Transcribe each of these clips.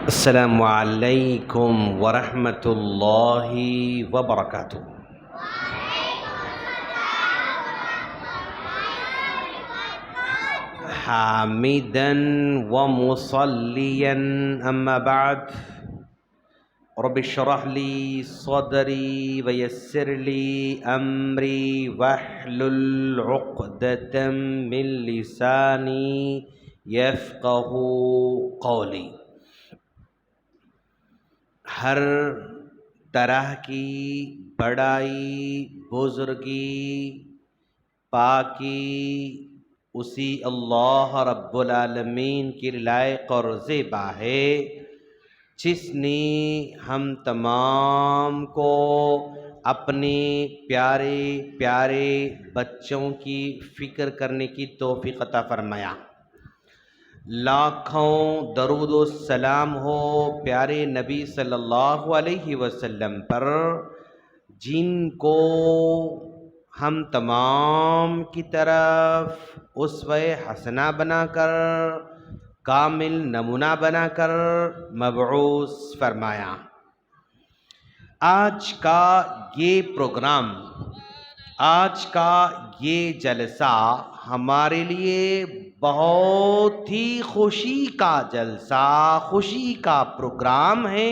السلام علیکم ورحمۃ اللہ وبرکاتہ۔ حامدا ومصلیا اما بعد، رب اشرح لی صدری ویسر لی امری واحلل عقدۃ من لسانی یفقہوا قولی۔ ہر طرح کی بڑائی، بزرگی، پاکی اسی اللہ رب العالمین کی لائق اور زیبا ہے، جس نے ہم تمام کو اپنے پیارے پیارے بچوں کی فکر کرنے کی توفیق عطا فرمایا۔ لاکھوں درود و سلام ہو پیارے نبی صلی اللہ علیہ وسلم پر، جن کو ہم تمام کی طرف اسوہ حسنہ بنا کر، کامل نمونہ بنا کر مبعوث فرمایا۔ آج کا یہ پروگرام، آج کا یہ جلسہ ہمارے لیے بہت ہی خوشی کا جلسہ، خوشی کا پروگرام ہے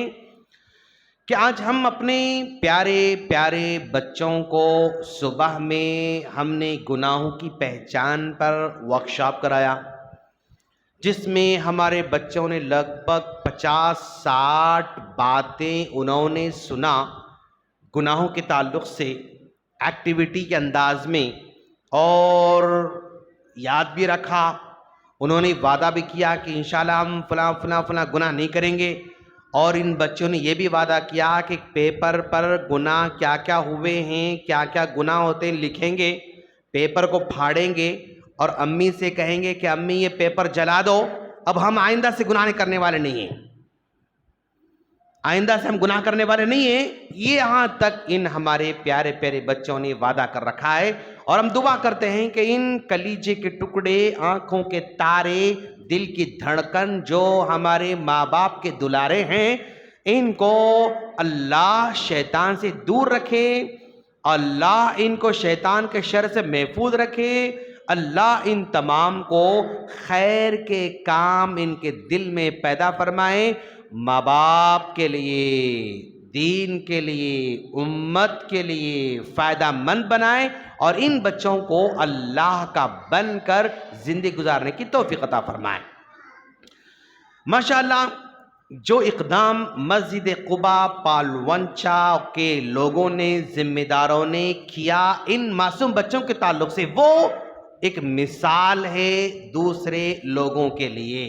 کہ آج ہم اپنے پیارے پیارے بچوں کو صبح میں ہم نے گناہوں کی پہچان پر ورکشاپ کرایا، جس میں ہمارے بچوں نے لگ بھگ 50-60 باتیں انہوں نے سنا گناہوں کے تعلق سے ایکٹیویٹی کے انداز میں، اور یاد بھی رکھا۔ انہوں نے وعدہ بھی کیا کہ انشاءاللہ ہم فلاں فلاں فلاں گناہ نہیں کریں گے، اور ان بچوں نے یہ بھی وعدہ کیا کہ پیپر پر گناہ کیا کیا ہوئے ہیں، کیا کیا گناہ ہوتے ہیں لکھیں گے، پیپر کو پھاڑیں گے اور امی سے کہیں گے کہ امی یہ پیپر جلا دو، اب ہم آئندہ سے گناہ کرنے والے نہیں ہیں، آئندہ سے ہم گناہ کرنے والے نہیں ہیں۔ یہ یہاں تک ان ہمارے پیارے پیارے بچوں نے وعدہ کر رکھا ہے، اور ہم دعا کرتے ہیں کہ ان کلیجے کے ٹکڑے، آنکھوں کے تارے، دل کی دھڑکن جو ہمارے ماں باپ کے دلارے ہیں، ان کو اللہ شیطان سے دور رکھے، اللہ ان کو شیطان کے شر سے محفوظ رکھے، اللہ ان تمام کو خیر کے کام ان کے دل میں پیدا فرمائے، ماں باپ کے لیے، دین کے لیے، امت کے لیے فائدہ مند بنائے، اور ان بچوں کو اللہ کا بن کر زندگی گزارنے کی توفیق عطا فرمائے۔ ماشاءاللہ، جو اقدام مسجد قباء پالونچا کے لوگوں نے، ذمہ داروں نے کیا ان معصوم بچوں کے تعلق سے، وہ ایک مثال ہے دوسرے لوگوں کے لیے۔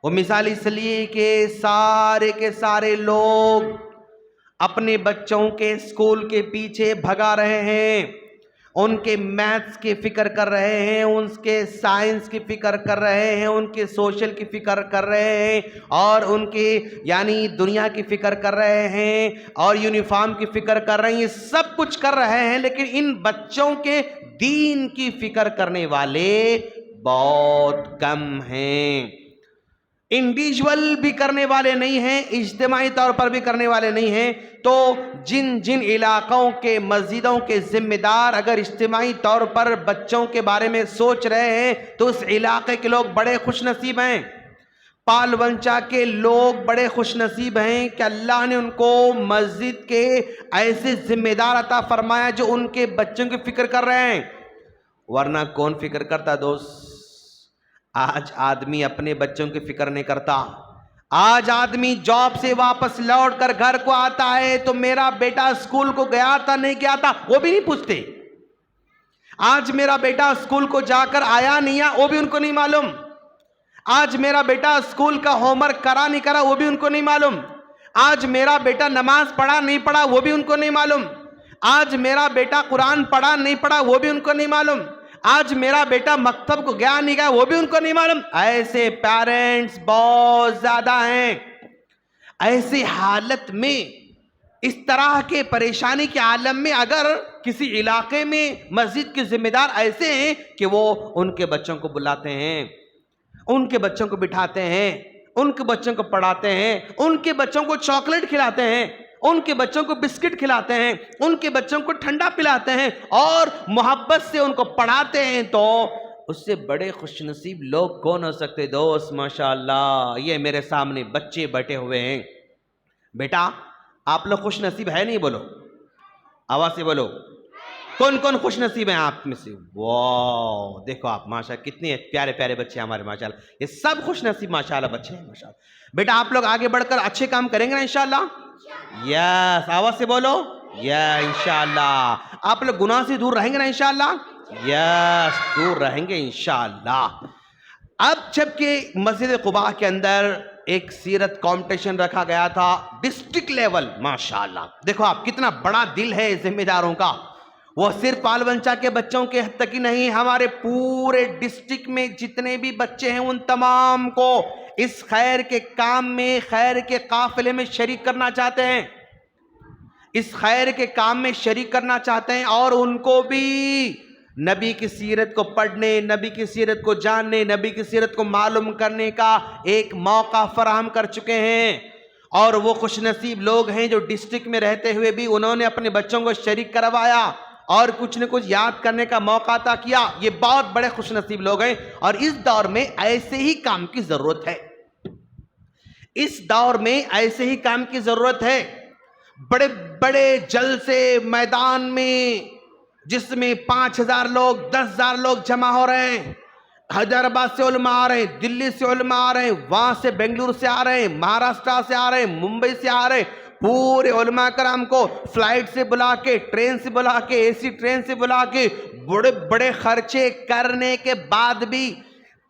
وہ مثال اس لیے کہ سارے کے سارے لوگ اپنے بچوں کے اسکول کے پیچھے بھگا رہے ہیں، ان کے میتھس کی فکر کر رہے ہیں، ان کے سائنس کی فکر کر رہے ہیں، ان کے سوشل کی فکر کر رہے ہیں، اور ان کی یعنی دنیا کی فکر کر رہے ہیں، اور یونیفارم کی فکر کر رہے ہیں، یہ سب کچھ کر رہے ہیں، لیکن ان بچوں کے دین کی فکر کرنے والے بہت کم ہیں۔ انڈیویجول بھی کرنے والے نہیں ہیں، اجتماعی طور پر بھی کرنے والے نہیں ہیں۔ تو جن جن علاقوں کے مسجدوں کے ذمہ دار اگر اجتماعی طور پر بچوں کے بارے میں سوچ رہے ہیں تو اس علاقے کے لوگ بڑے خوش نصیب ہیں، پالونچا کے لوگ بڑے خوش نصیب ہیں کہ اللہ نے ان کو مسجد کے ایسے ذمہ دار عطا فرمایا جو ان کے بچوں کی فکر کر رہے ہیں، ورنہ کون فکر کرتا دوست؟ آج آدمی اپنے بچوں کی فکر نہیں کرتا۔ آج آدمی جاب سے واپس لوٹ کر گھر کو آتا ہے تو میرا بیٹا اسکول کو گیا تھا نہیں گیا تھا وہ بھی نہیں پوچھتے، آج میرا بیٹا اسکول کو جا کر آیا نہیں آیا وہ بھی ان کو نہیں معلوم، آج میرا بیٹا اسکول کا ہوم ورک کرا نہیں کرا وہ بھی ان کو نہیں معلوم، آج میرا بیٹا نماز پڑھا نہیں پڑھا وہ بھی ان کو نہیں معلوم، آج میرا بیٹا قرآن پڑھا نہیں پڑھا وہ بھی ان کو نہیں معلوم، آج میرا بیٹا مکتب کو گیا نہیں گیا وہ بھی ان کو نہیں معلوم۔ ایسے پیرنٹس بہت زیادہ ہیں۔ ایسی حالت میں، اس طرح کے پریشانی کے عالم میں، اگر کسی علاقے میں مسجد کے ذمہ دار ایسے ہیں کہ وہ ان کے بچوں کو بلاتے ہیں، ان کے بچوں کو بٹھاتے ہیں، ان کے بچوں کو پڑھاتے ہیں، ان کے بچوں کو چاکلیٹ کھلاتے ہیں، ان کے بچوں کو بسکٹ کھلاتے ہیں، ان کے بچوں کو ٹھنڈا پلاتے ہیں اور محبت سے ان کو پڑھاتے ہیں، تو اس سے بڑے خوش نصیب لوگ کون ہو سکتے دوست؟ ماشاءاللہ یہ میرے سامنے بچے بیٹھے ہوئے ہیں۔ بیٹا آپ لوگ خوش نصیب ہے نہیں؟ بولو، آواز سے بولو، کون کون خوش نصیب ہیں آپ میں سے؟ واو، دیکھو آپ ماشاءاللہ کتنے پیارے پیارے بچے ہیں ہمارے، ماشاءاللہ یہ سب خوش نصیب ماشاءاللہ بچے ہیں ماشاءاللہ۔ بیٹا آپ لوگ آگے بڑھ کر اچھے کام کریں گے نا انشاءاللہ؟ یس، آواز سے بولو، یا انشاءاللہ۔ آپ لوگ گناہ سے دور رہیں گے نا انشاءاللہ؟ یس، دور رہیں گے انشاءاللہ۔ اب جبکہ مسجد قباء کے اندر ایک سیرت کمپٹیشن رکھا گیا تھا ڈسٹرکٹ لیول، ماشاءاللہ دیکھو آپ کتنا بڑا دل ہے ذمہ داروں کا، وہ صرف پالونچا کے بچوں کے حد تک ہی نہیں، ہمارے پورے ڈسٹرکٹ میں جتنے بھی بچے ہیں ان تمام کو اس خیر کے کام میں، خیر کے قافلے میں شریک کرنا چاہتے ہیں، اس خیر کے کام میں شریک کرنا چاہتے ہیں، اور ان کو بھی نبی کی سیرت کو پڑھنے، نبی کی سیرت کو جاننے، نبی کی سیرت کو معلوم کرنے کا ایک موقع فراہم کر چکے ہیں۔ اور وہ خوش نصیب لوگ ہیں جو ڈسٹرکٹ میں رہتے ہوئے بھی انہوں نے اپنے بچوں کو شریک کروایا اور کچھ نہ کچھ یاد کرنے کا موقع عطا کیا، یہ بہت بڑے خوش نصیب لوگ ہیں۔ اور اس دور میں ایسے ہی کام کی ضرورت ہے، اس دور میں ایسے ہی کام کی ضرورت ہے۔ بڑے بڑے جلسے میدان میں جس میں 5,000 لوگ، 10,000 لوگ جمع ہو رہے ہیں، حیدرآباد سے علماء آ رہے ہیں، دلی سے علماء آ رہے ہیں، وہاں سے بنگلور سے آ رہے ہیں، مہاراشٹر سے آ رہے ہیں، ممبئی سے آ رہے ہیں، پورے علماء کرام کو فلائٹ سے بلا کے، ٹرین سے بلا کے، اے سی ٹرین سے بلا کے، بڑے بڑے خرچے کرنے کے بعد بھی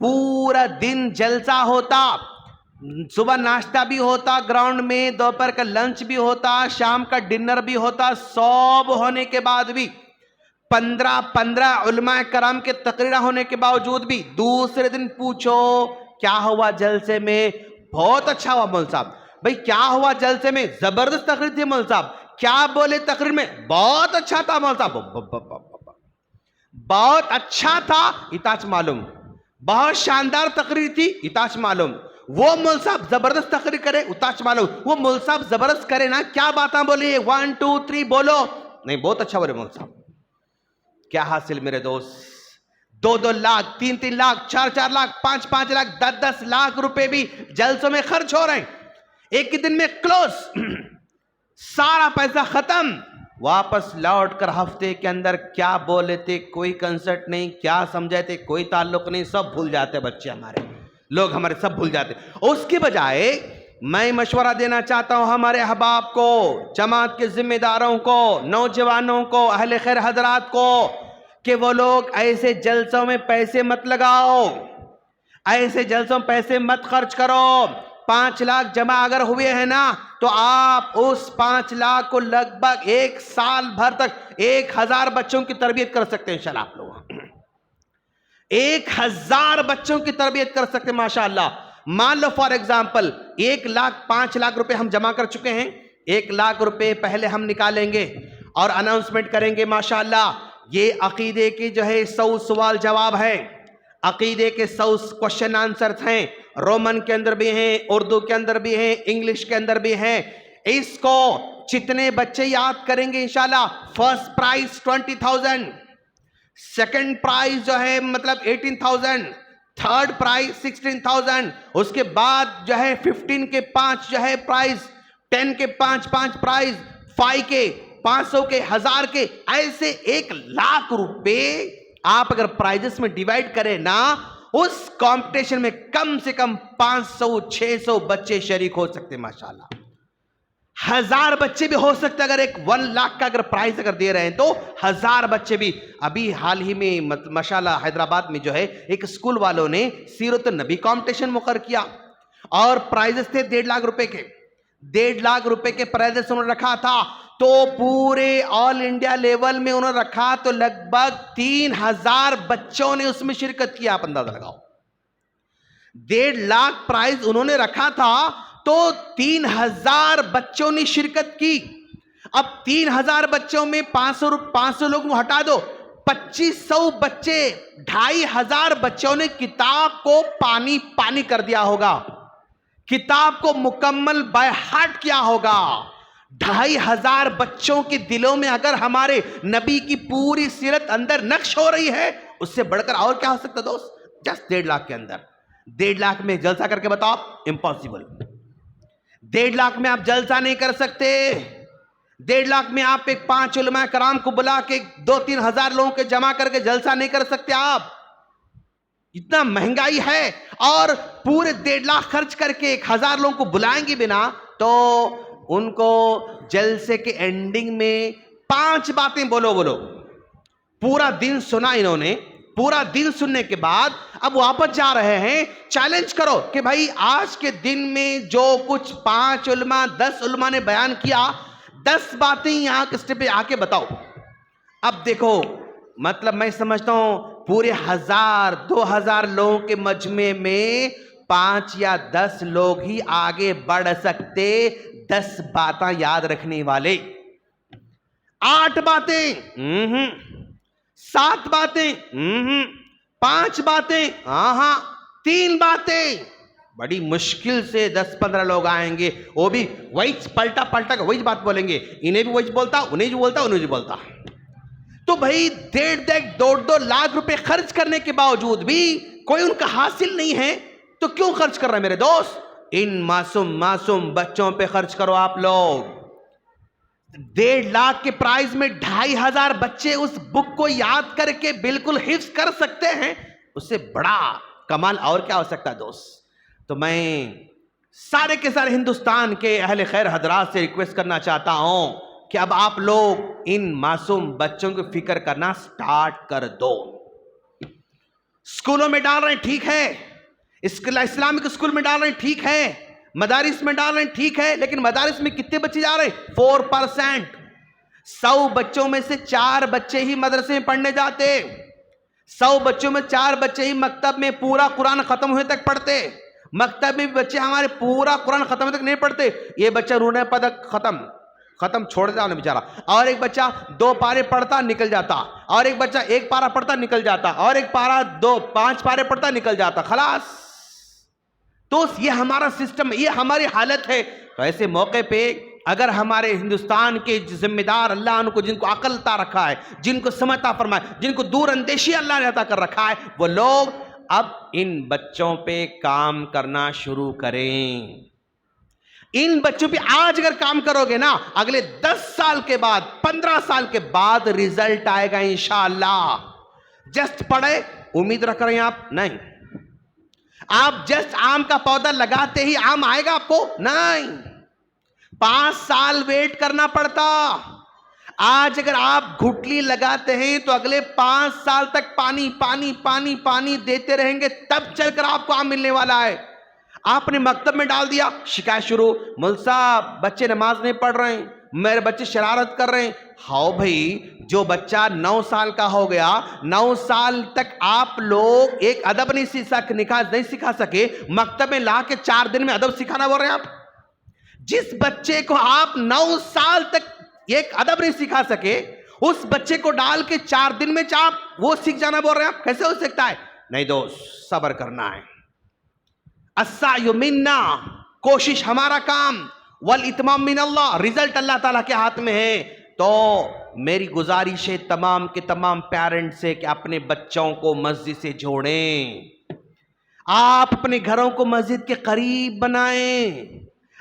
پورا دن جلسہ ہوتا، صبح ناشتہ بھی ہوتا گراؤنڈ میں، دوپہر کا لنچ بھی ہوتا، شام کا ڈنر بھی ہوتا، سب ہونے کے بعد بھی 15 علماء کرام کے تقریر ہونے کے باوجود بھی دوسرے دن پوچھو کیا ہوا جلسے میں؟ بہت اچھا ہوا مول صاحب۔ بھئی کیا ہوا جلسے میں؟ زبردست تقریر تھی مول صاحب۔ کیا بولے تقریر میں؟ بہت اچھا تھا مول صاحب، بہت اچھا تھا، اتاچ معلوم، بہت شاندار تقریر تھی، اتاچ معلوم۔ وہ مول صاحب زبردست تقریر کرے، اتاچ معلوم۔ وہ مول صاحب زبردست کرے نا، کیا باتاں بولی، 1 2 3 بولو، نہیں بہت اچھا بولے مول صاحب۔ کیا حاصل میرے دوست؟ 2 لاکھ، 3 لاکھ، 4 لاکھ، 5 لاکھ، 10 لاکھ روپے بھی جلسوں میں خرچ ہو رہے ہیں، ایک ہی دن میں کلوز، سارا پیسہ ختم، واپس لوٹ کر ہفتے کے اندر کیا بولے تھے کوئی کنسرٹ نہیں، کیا سمجھے تھے کوئی تعلق نہیں، سب بھول جاتے بچے ہمارے، لوگ ہمارے سب بھول جاتے۔ اس کی بجائے میں مشورہ دینا چاہتا ہوں ہمارے احباب کو، جماعت کے ذمہ داروں کو، نوجوانوں کو، اہل خیر حضرات کو، کہ وہ لوگ ایسے جلسوں میں پیسے مت لگاؤ، ایسے جلسوں میں پیسے مت خرچ کرو۔ 5 لاکھ جمع اگر ہوئے ہیں نا تو آپ اس 5 لاکھ کو لگ بھگ 1 سال بھر تک 1000 بچوں کی تربیت کر سکتے ہیں انشاءاللہ۔ آپ لوگ 1000 بچوں کی تربیت کر سکتے ہیں ماشاءاللہ۔ مان لو فار ایگزامپل 5 لاکھ روپے ہم جمع کر چکے ہیں، 1 لاکھ روپے پہلے ہم نکالیں گے اور اناؤنسمنٹ کریں گے ماشاءاللہ۔ یہ عقیدے کی جو ہے 100 سوال جواب ہے، عقیدے کے 100 کوشچن آنسرز ہیں، رومن کے اندر بھی ہیں، اردو کے اندر بھی ہیں، انگلش کے اندر بھی ہیں۔ اس کو جتنے بچے یاد کریں گے انشاءاللہ، فرسٹ پرائز 20,000، سیکنڈ پرائز جو ہے مطلب 18,000، تھرڈ پرائز 16,000، اس کے بعد جو ہے 15 کے 5 جو ہے پرائز، 10 کے 5 پرائز، 5 کے 500 کے 1000 کے، ایسے 1 لاکھ روپے آپ اگر پرائزز میں ڈیوائیڈ کریں نا، اس کمپٹیشن میں کم سے کم 500-600 بچے شریک ہو سکتے ہیں ماشاءاللہ، 1000 بچے بھی ہو سکتے، اگر 1 لاکھ کا اگر پرائز اگر دے رہے ہیں تو 1000 بچے بھی۔ ابھی حال ہی میں ماشاءاللہ حیدرآباد میں جو ہے ایک اسکول والوں نے سیرت النبی کمپٹیشن مقرر کیا اور پرائزز تھے 1.5 لاکھ روپے کے، 1.5 لاکھ روپے کے پرائزز انہوں نے رکھا تھا، تو پورے آل انڈیا لیول میں انہوں نے رکھا تو لگ بھگ 3000 بچوں نے اس میں شرکت کیا۔ آپ اندازہ لگاؤ، 1.5 لاکھ پرائز انہوں نے رکھا تھا تو 3000 بچوں نے شرکت کی۔ اب 3000 بچوں میں 500 لوگ ہٹا دو، 2500 بچے 2500 بچوں نے کتاب کو پانی پانی کر دیا ہوگا، کتاب کو مکمل بائی ہارٹ کیا ہوگا۔ 2500 بچوں کے دلوں میں اگر ہمارے نبی کی پوری سیرت اندر نقش ہو رہی ہے، اس سے بڑھ کر اور کیا ہو سکتا دوست؟ جسٹ 1.5 لاکھ کے اندر 1.5 لاکھ میں جلسہ کر کے بتاؤ، امپاسبل۔ 1.5 لاکھ میں آپ جلسہ نہیں کر سکتے۔ 1.5 لاکھ میں آپ ایک 5 علماء کرام کو بلا کے 2-3 ہزار لوگوں کے جمع کر کے جلسہ نہیں کر سکتے آپ، اتنا مہنگائی ہے۔ اور پورے 1.5 لاکھ خرچ کر کے 1000 لوگوں کو بلائیں گے بنا تو ان کو جلسے کے اینڈنگ میں 5 باتیں بولو۔ پورا دن سنا انہوں نے، پورا دن سننے کے بعد اب واپس جا رہے ہیں، چیلنج کرو کہ بھائی آج کے دن میں جو کچھ 5 علماء 10 علماء نے بیان کیا، 10 باتیں یہاں کس پہ آ کے بتاؤ۔ اب دیکھو مطلب میں سمجھتا ہوں پورے 1000-2000 لوگوں کے مجمع میں 5 یا 10 لوگ ہی آگے بڑھ سکتے 10 باتیں یاد رکھنے والے۔ 8 باتیں 7 باتیں 5 باتیں ہاں 3 باتیں، بڑی مشکل سے 10-15 لوگ آئیں گے، وہ بھی وہی پلٹا کر وہی بات بولیں گے، انہیں بھی وہی بولتا، انہیں بھی بولتا، انہیں بھی بولتا۔ تو بھائی 1.5-2 لاکھ روپے خرچ کرنے کے باوجود بھی کوئی ان کا حاصل نہیں ہے، تو کیوں خرچ کر رہے ہیں میرے دوست؟ ان معصوم بچوں پہ خرچ کرو آپ لوگ۔ 1.5 لاکھ کے پرائز میں 2500 بچے اس بک کو یاد کر کے بالکل حفظ کر سکتے ہیں، اس سے بڑا کمال اور کیا ہو سکتا ہے دوست؟ تو میں سارے کے سارے ہندوستان کے اہل خیر حضرات سے ریکویسٹ کرنا چاہتا ہوں کہ اب آپ لوگ ان معصوم بچوں کی فکر کرنا سٹارٹ کر دو۔ اسکولوں میں ڈال رہے ہیں ٹھیک ہے، اسلامک اسکول میں ڈال رہے ہیں ٹھیک ہے، مدارس میں ڈال رہے ہیں ٹھیک ہے، لیکن مدارس میں کتنے بچے جا رہے ہیں؟ 4%۔ 100 بچوں میں سے 4 بچے ہی مدرسے میں پڑھنے جاتے، 100 بچوں میں 4 بچے ہی مکتب میں پورا قرآن ختم ہونے تک پڑھتے۔ مکتب میں بھی بچے ہمارے پورا قرآن ختم ہونے تک نہیں پڑھتے، یہ بچہ رونے پدک ختم چھوڑ دیتا انہیں بیچارہ، اور ایک بچہ 2 پارے پڑھتا نکل جاتا، اور ایک بچہ 1 پارا پڑھتا نکل جاتا، اور ایک پارا 5 پارے پڑھتا نکل جاتا، خلاص۔ تو یہ ہمارا سسٹم، یہ ہماری حالت ہے۔ تو ایسے موقع پہ اگر ہمارے ہندوستان کے ذمہ دار اللہ ان کو جن کو عقل عطا رکھا ہے، جن کو سمجھ عطا فرمائے، جن کو دور اندیشی اللہ نے عطا کر رکھا ہے، وہ لوگ اب ان بچوں پہ کام کرنا شروع کریں۔ ان بچوں پہ آج اگر کام کرو گے نا، اگلے 10 سال کے بعد 15 سال کے بعد ریزلٹ آئے گا انشاءاللہ۔ جسٹ پڑھے امید رکھ رہے ہیں آپ؟ نہیں۔ آپ جسٹ آم کا پودا لگاتے ہی آم آئے گا آپ کو؟ نہیں، 5 سال ویٹ کرنا پڑتا۔ آج اگر آپ گھٹلی لگاتے ہیں تو اگلے 5 سال تک پانی دیتے رہیں گے، تب چل کر آپ کو آم ملنے والا ہے۔ آپ نے مکتب میں ڈال دیا، شکایت شروع، مول صاحب بچے نماز نہیں پڑھ رہے ہیں، میرے بچے شرارت کر رہے ہیں۔ ہاؤ بھائی، جو بچہ 9 سال کا ہو گیا، 9 سال تک آپ لوگ ایک ادب نہیں سکھا سکے، مکتب میں لا کے 4 دن میں ادب سکھانا بول رہے ہیں آپ؟ جس بچے کو آپ 9 سال تک ایک ادب نہیں سکھا سکے، اس بچے کو ڈال کے 4 دن میں آپ وہ سیکھ جانا بول رہے ہیں آپ؟ کیسے ہو سکتا ہے؟ نہیں دوست، صبر کرنا ہے۔ السعی منا، کوشش ہمارا کام، والاتمام من اللہ، رزلٹ اللہ تعالیٰ کے ہاتھ میں ہے۔ تو میری گزارش ہے تمام کے تمام پیرنٹ سے کہ اپنے بچوں کو مسجد سے جوڑیں، آپ اپنے گھروں کو مسجد کے قریب بنائیں،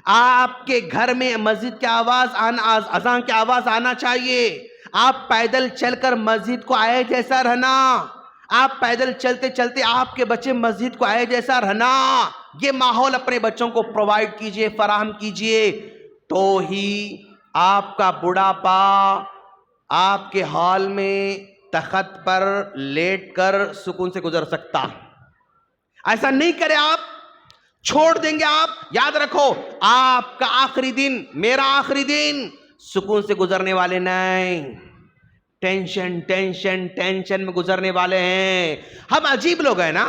آپ کے گھر میں مسجد کی اذان کی آواز آنا چاہیے، آپ پیدل چل کر مسجد کو آئے جیسا رہنا، آپ پیدل چلتے چلتے آپ کے بچے مسجد کو آئے جیسا رہنا، یہ ماحول اپنے بچوں کو پرووائڈ کیجئے، فراہم کیجئے، تو ہی آپ کا بڑھاپا آپ کے ہال میں تخت پر لیٹ کر سکون سے گزر سکتا۔ ایسا نہیں کرے آپ، چھوڑ دیں گے آپ، یاد رکھو آپ کا آخری دن، میرا آخری دن سکون سے گزرنے والے نہیں، ٹینشن میں گزرنے والے ہیں۔ ہم عجیب لوگ ہیں نا،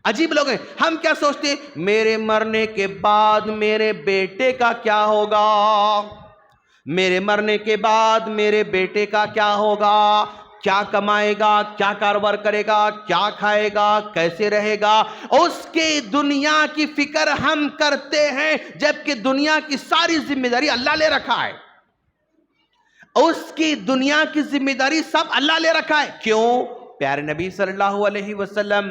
عجیب لوگ ہیں۔ ہم کیا سوچتے ہیں؟ میرے مرنے کے بعد میرے بیٹے کا کیا ہوگا، میرے مرنے کے بعد میرے بیٹے کا کیا ہوگا، کیا کمائے گا، کیا کاروبار کرے گا، کیا کھائے گا، کیسے رہے گا، اس کے دنیا کی فکر ہم کرتے ہیں، جبکہ دنیا کی ساری ذمہ داری اللہ لے رکھا ہے. اس کی دنیا کی ذمہ داری سب اللہ لے رکھا ہے. کیوں؟ پیارے نبی صلی اللہ علیہ وسلم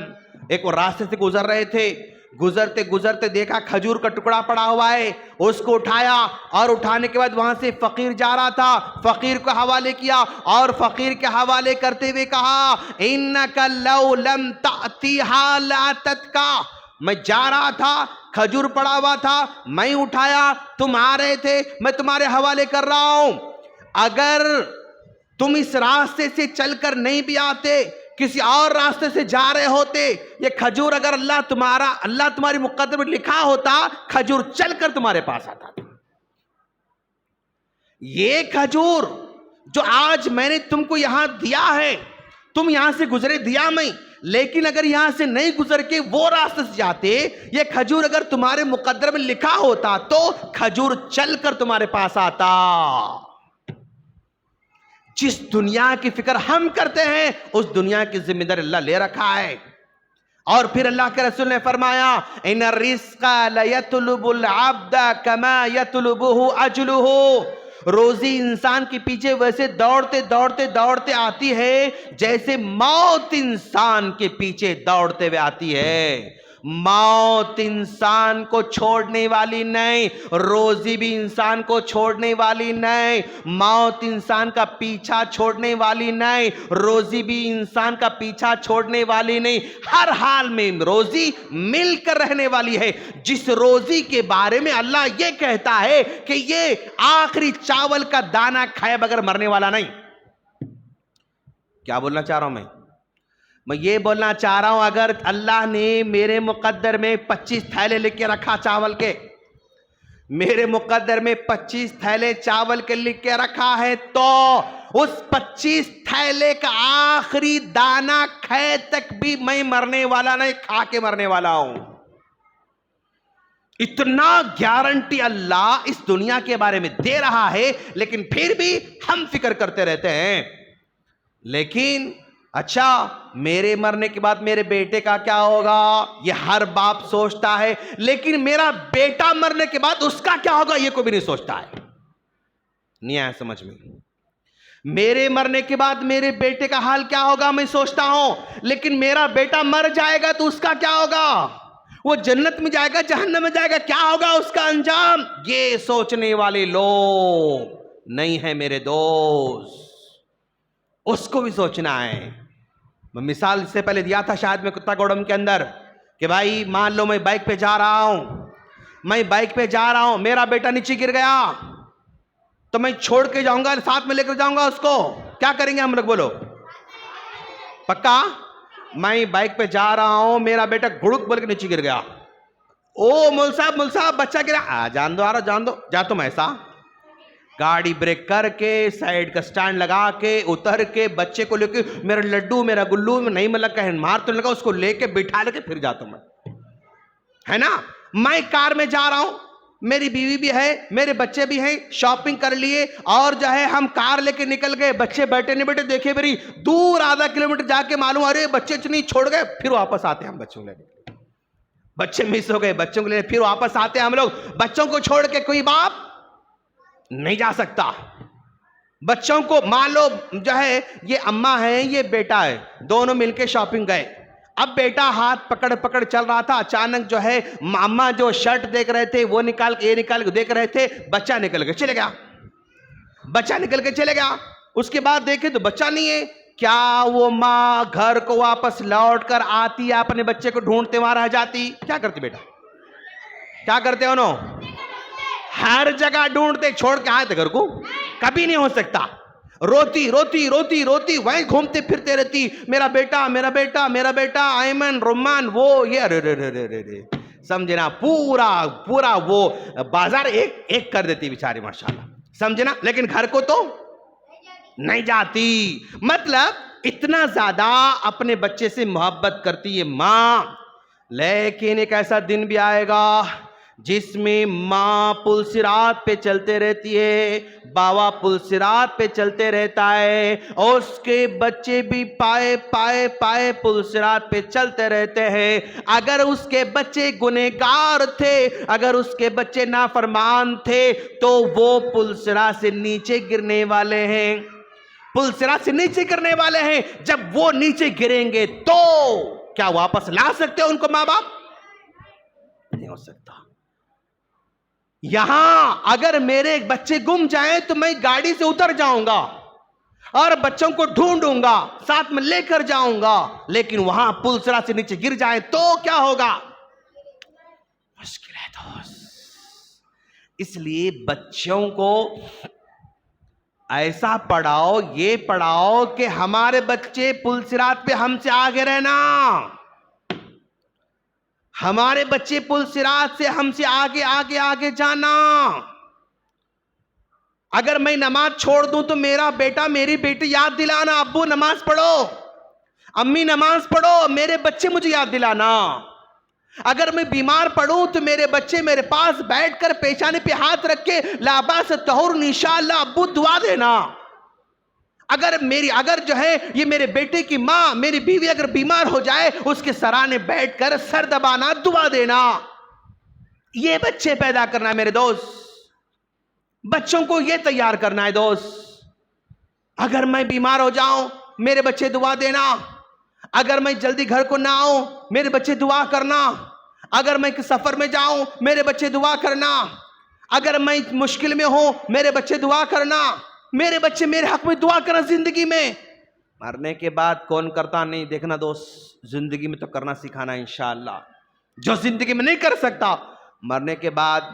ایک راستے سے گزر رہے تھے، گزرتے گزرتے دیکھا کھجور کا ٹکڑا پڑا ہوا ہے، اس کو اٹھایا اور اٹھانے کے بعد وہاں سے فقیر جا رہا تھا، فقیر کو حوالے کیا اور فقیر کے حوالے کرتے ہوئے کہا اِنَّكَ لَوْ لَمْ تَأْتِهَا لَأَتَتْكَ. میں جا رہا تھا، کھجور پڑا ہوا تھا، میں اٹھایا، تم آ رہے تھے، میں تمہارے حوالے کر رہا ہوں. اگر تم اس راستے سے چل کر نہیں بھی آتے، کسی اور راستے سے جا رہے ہوتے، یہ کھجور اگر اللہ تمہاری مقدر میں لکھا ہوتا، کھجور چل کر تمہارے پاس آتا تھا. یہ کھجور جو آج میں نے تم کو یہاں دیا ہے، تم یہاں سے گزرے دیا میں، لیکن اگر یہاں سے نہیں گزر کے وہ راستے سے جاتے، یہ کھجور اگر تمہارے مقدر میں لکھا ہوتا تو کھجور چل کر تمہارے پاس آتا. جس دنیا کی فکر ہم کرتے ہیں، اس دنیا کی ذمہ داری اللہ لے رکھا ہے. اور پھر اللہ کے رسول نے فرمایا ان الرزق لیطلب العبد کما یطلبہ اجلہ. روزی انسان کے پیچھے ویسے دوڑتے دوڑتے دوڑتے آتی ہے جیسے موت انسان کے پیچھے دوڑتے ہوئے آتی ہے. موت انسان کو چھوڑنے والی نہیں، روزی بھی انسان کو چھوڑنے والی نہیں. موت انسان کا پیچھا چھوڑنے والی نہیں، روزی بھی انسان کا پیچھا چھوڑنے والی نہیں. ہر حال میں روزی مل کر رہنے والی ہے. جس روزی کے بارے میں اللہ یہ کہتا ہے کہ یہ آخری چاول کا دانہ کھائے بغیر مرنے والا نہیں. کیا بولنا چاہ رہا ہوں میں یہ بولنا چاہ رہا ہوں اگر اللہ نے میرے مقدر میں 25 تھیلے لکھ کے رکھا چاول کے، میرے مقدر میں 25 تھیلے چاول کے لکھ کے رکھا ہے، تو اس 25 تھیلے کا آخری دانہ کھائے تک بھی میں مرنے والا نہیں، کھا کے مرنے والا ہوں. اتنا گارنٹی اللہ اس دنیا کے بارے میں دے رہا ہے، لیکن پھر بھی ہم فکر کرتے رہتے ہیں. لیکن اچھا میرے مرنے کے بعد میرے بیٹے کا کیا ہوگا، یہ ہر باپ سوچتا ہے، لیکن میرا بیٹا مرنے کے بعد اس کا کیا ہوگا یہ کوئی بھی نہیں سوچتا ہے. نہیں آیا سمجھ میں؟ میرے مرنے کے بعد میرے بیٹے کا حال کیا ہوگا میں سوچتا ہوں، لیکن میرا بیٹا مر جائے گا تو اس کا کیا ہوگا، وہ جنت میں جائے گا جہنم میں جائے گا، کیا ہوگا اس کا انجام، یہ سوچنے والے لوگ نہیں ہیں میرے دوست. اس کو بھی سوچنا ہے. میں مثال سے پہلے دیا تھا شاید میں کتا گوڑم کے اندر کہ بھائی مان لو میں بائک پہ جا رہا ہوں، میرا بیٹا نیچے گر گیا تو میں چھوڑ کے جاؤں گا، ساتھ میں لے کر جاؤں گا اس کو، کیا کریں گے ہم لوگ بولو؟ پکا؟ میں بائک پہ جا رہا ہوں، میرا بیٹا گڑک بول کے نیچے گر گیا، او مول صاحب بچہ گرا، جان دو جا تم. ایسا گاڑی بریک کر کے سائیڈ کا سٹینڈ لگا کے اتر کے بچے کو لے کے میرا لڈو میرا گلو نہیں میں لگا ہے مار تو لگا، اس کو لے کے بٹھا لے کے پھر جاتا ہوں ہے نا. میں کار میں جا رہا ہوں، میری بیوی بھی ہے، میرے بچے بھی ہیں، شاپنگ کر لیے اور جو ہے ہم کار لے کے نکل گئے، بچے بیٹھے نہیں بیٹھے دیکھے میری دور آدھا کلومیٹر جا کے معلوم ارے بچے نہیں چھوڑ گئے، پھر واپس آتے ہیں ہم بچوں لے کے، بچے مس ہو گئے، بچوں کو لے پھر واپس آتے ہیں ہم لوگ. بچوں کو چھوڑ کے کوئی باپ نہیں جا سکتا. بچوں کو مان لو جو ہے یہ اماں ہے یہ بیٹا ہے، دونوں مل کے شاپنگ گئے. اب بیٹا ہاتھ پکڑ چل رہا تھا، اچانک جو ہے اماں جو شرٹ دیکھ رہے تھے وہ نکال کے یہ نکال کے دیکھ رہے تھے، بچہ نکل کے چلے گیا. اس کے بعد دیکھے تو بچہ نہیں ہے. کیا وہ ماں گھر کو واپس لوٹ کر آتی، اپنے بچے کو ڈھونڈتے وہاں رہ جاتی؟ کیا کرتی بیٹا؟ کیا کرتے انہوں؟ ہر جگہ ڈھونڈتے، چھوڑ کے آئے تھے گھر کو؟ کبھی نہیں ہو سکتا. روتی وہیں گھومتے پھرتے رہتی، میرا بیٹا ایمن رمان وہ یہ رے سمجھنا پورا وہ بازار ایک کر دیتی بیچاری ماشاءاللہ، سمجھنا. لیکن گھر کو تو نہیں جاتی. مطلب اتنا زیادہ اپنے بچے سے محبت کرتی ہے ماں. لیکن ایک ایسا دن بھی آئے گا جس میں ماں پل صراط پہ چلتے رہتی ہے، بابا پل صراط پہ چلتے رہتا ہے، اور اس کے بچے بھی پائے پائے پائے پل صراط پہ چلتے رہتے ہیں۔ اگر اس کے بچے گنہگار تھے، اگر اس کے بچے نافرمان تھے، تو وہ پل صراط سے نیچے گرنے والے ہیں، پل صراط سے نیچے گرنے والے ہیں۔ جب وہ نیچے گریں گے تو کیا واپس لا سکتے ان کو ماں باپ؟ نہیں ہو سکتا۔ یہاں اگر میرے بچے گم جائیں تو میں گاڑی سے اتر جاؤں گا اور بچوں کو ڈھونڈوں گا، ساتھ میں لے کر جاؤں گا، لیکن وہاں پل صراط سے نیچے گر جائیں تو کیا ہوگا؟ مشکل ہے دوست۔ اس لیے بچوں کو ایسا پڑھاؤ، یہ پڑھاؤ کہ ہمارے بچے پل صراط پہ ہم سے آگے رہنا، ہمارے بچے پل صراط سے ہم سے آگے آگے آگے جانا۔ اگر میں نماز چھوڑ دوں تو میرا بیٹا میری بیٹی یاد دلانا، ابو نماز پڑھو، امی نماز پڑھو، میرے بچے مجھے یاد دلانا۔ اگر میں بیمار پڑوں تو میرے بچے میرے پاس بیٹھ کر پیشانے پہ ہاتھ رکھ کے لا باس طہور انشاءاللہ ابو دعا دینا۔ اگر جو ہے یہ میرے بیٹے کی ماں، میری بیوی اگر بیمار ہو جائے، اس کے سرانے بیٹھ کر سر دبانا، دعا دینا۔ یہ بچے پیدا کرنا ہے میرے دوست، بچوں کو یہ تیار کرنا ہے دوست۔ اگر میں بیمار ہو جاؤں، میرے بچے دعا دینا۔ اگر میں جلدی گھر کو نہ آؤں، میرے بچے دعا کرنا۔ اگر میں سفر میں جاؤں، میرے بچے دعا کرنا۔ اگر میں مشکل میں ہوں، میرے بچے دعا کرنا۔ میرے بچے میرے حق میں دعا کرنا زندگی میں۔ مرنے کے بعد کون کرتا نہیں دیکھنا دوست، زندگی میں تو کرنا سکھانا انشاءاللہ۔ جو زندگی میں نہیں کر سکتا، مرنے کے بعد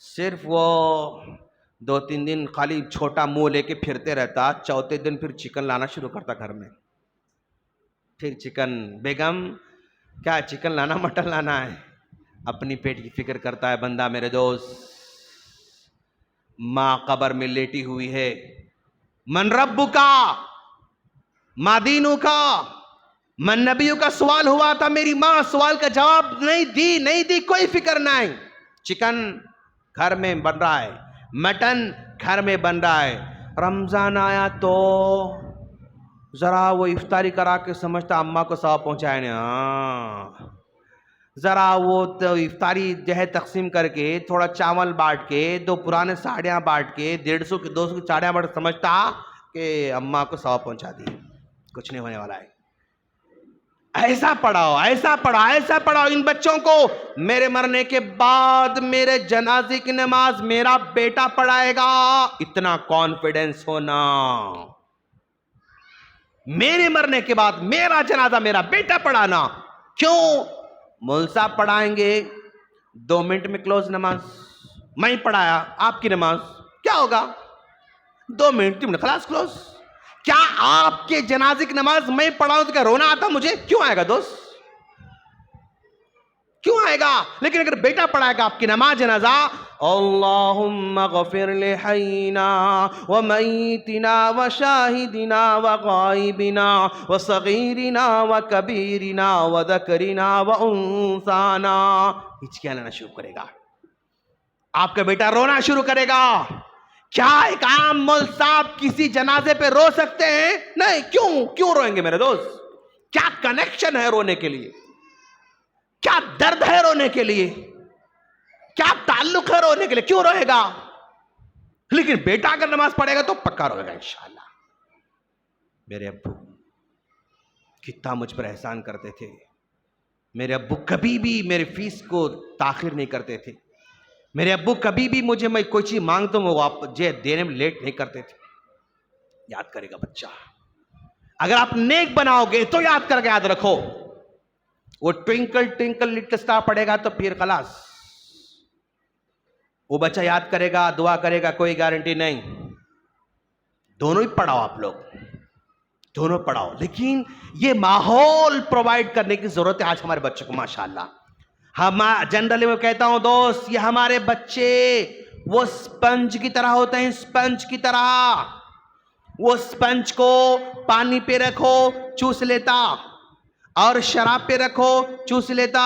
صرف وہ 2-3 دن خالی چھوٹا منہ لے کے پھرتے رہتا، چوتھے دن پھر چکن لانا شروع کرتا گھر میں، پھر چکن، بیگم کیا چکن لانا مٹن لانا ہے؟ اپنی پیٹ کی فکر کرتا ہے بندہ میرے دوست۔ ماں قبر میں لیٹی ہوئی ہے، من رب کا، ماں دینوں کا، من نبیوں کا سوال ہوا تھا، میری ماں سوال کا جواب نہیں دی، کوئی فکر نہیں۔ چکن گھر میں بن رہا ہے، مٹن گھر میں بن رہا ہے۔ رمضان آیا تو ذرا وہ افطاری کرا کے سمجھتا اماں کو ثواب پہنچائے نہیں، ذرا وہ افطاری جو ہے تقسیم کر کے، تھوڑا چاول بانٹ کے، 2 پرانے ساڑیاں بانٹ کے، 150 کی 200 کی ساڑیاں بانٹ سمجھتا کہ اماں کو ثواب پہنچا دی، کچھ نہیں ہونے والا ہے۔ ایسا پڑھاؤ، ایسا پڑھاؤ، ایسا پڑھاؤ ان بچوں کو۔ میرے مرنے کے بعد میرے جنازے کی نماز میرا بیٹا پڑھائے گا، اتنا کانفیڈنس ہونا۔ میرے مرنے کے بعد میرا جنازہ میرا بیٹا پڑھانا۔ کیوں؟ مول صاحب پڑھائیں گے 2 منٹ میں کلوز نماز، میں پڑھایا آپ کی نماز، کیا ہوگا؟ 2 منٹ 3 منٹ خلاص کلوز۔ کیا آپ کے جنازے کی نماز میں پڑھاؤں تو کیا رونا آتا مجھے؟ کیوں آئے گا دوست؟ کیوں آئے گا؟ لیکن اگر بیٹا پڑھائے گا آپ کی نماز جنازہ، اللہم اغفر لحینا ومیتنا وشاہدنا وغائبنا وصغیرنا وکبیرنا وذکرنا وانثانا، ہچکیاں لینا شروع کرے گا، آپ کا بیٹا رونا شروع کرے گا۔ کیا ایک عام مول صاحب کسی جنازے پہ رو سکتے ہیں؟ نہیں۔ کیوں روئیں گے میرے دوست؟ کیا کنیکشن ہے رونے کے لیے؟ کیا درد ہے رونے کے لیے؟ کیا تعلق ہے رونے کے لیے؟ کیوں روئے گا؟ لیکن بیٹا اگر نماز پڑھے گا تو پکا روئے گا انشاءاللہ۔ میرے ابو کتنا مجھ پر احسان کرتے تھے، میرے ابو کبھی بھی میرے فیس کو تاخیر نہیں کرتے تھے، میرے ابو کبھی بھی میں کوئی چیز مانگتا ہوں وہ دینے میں لیٹ نہیں کرتے تھے۔ یاد کرے گا بچہ، اگر آپ نیک بناؤ گے تو یاد کر کے یاد رکھو، وہ ٹوئنکل ٹوئنکل لٹل اسٹار پڑھے گا تو پھر خلاص، وہ بچہ یاد کرے گا، دعا کرے گا، کوئی گارنٹی نہیں۔ دونوں ہی پڑھاؤ، آپ لوگ دونوں پڑھاؤ، لیکن یہ ماحول پرووائڈ کرنے کی ضرورت ہے آج ہمارے بچوں کو ماشاءاللہ۔ جنرلی میں کہتا ہوں دوست، یہ ہمارے بچے وہ سپنج کی طرح ہوتے ہیں، سپنج کی طرح۔ وہ سپنج کو پانی پہ رکھو چوس لیتا، اور شراب پہ رکھو چوس لیتا،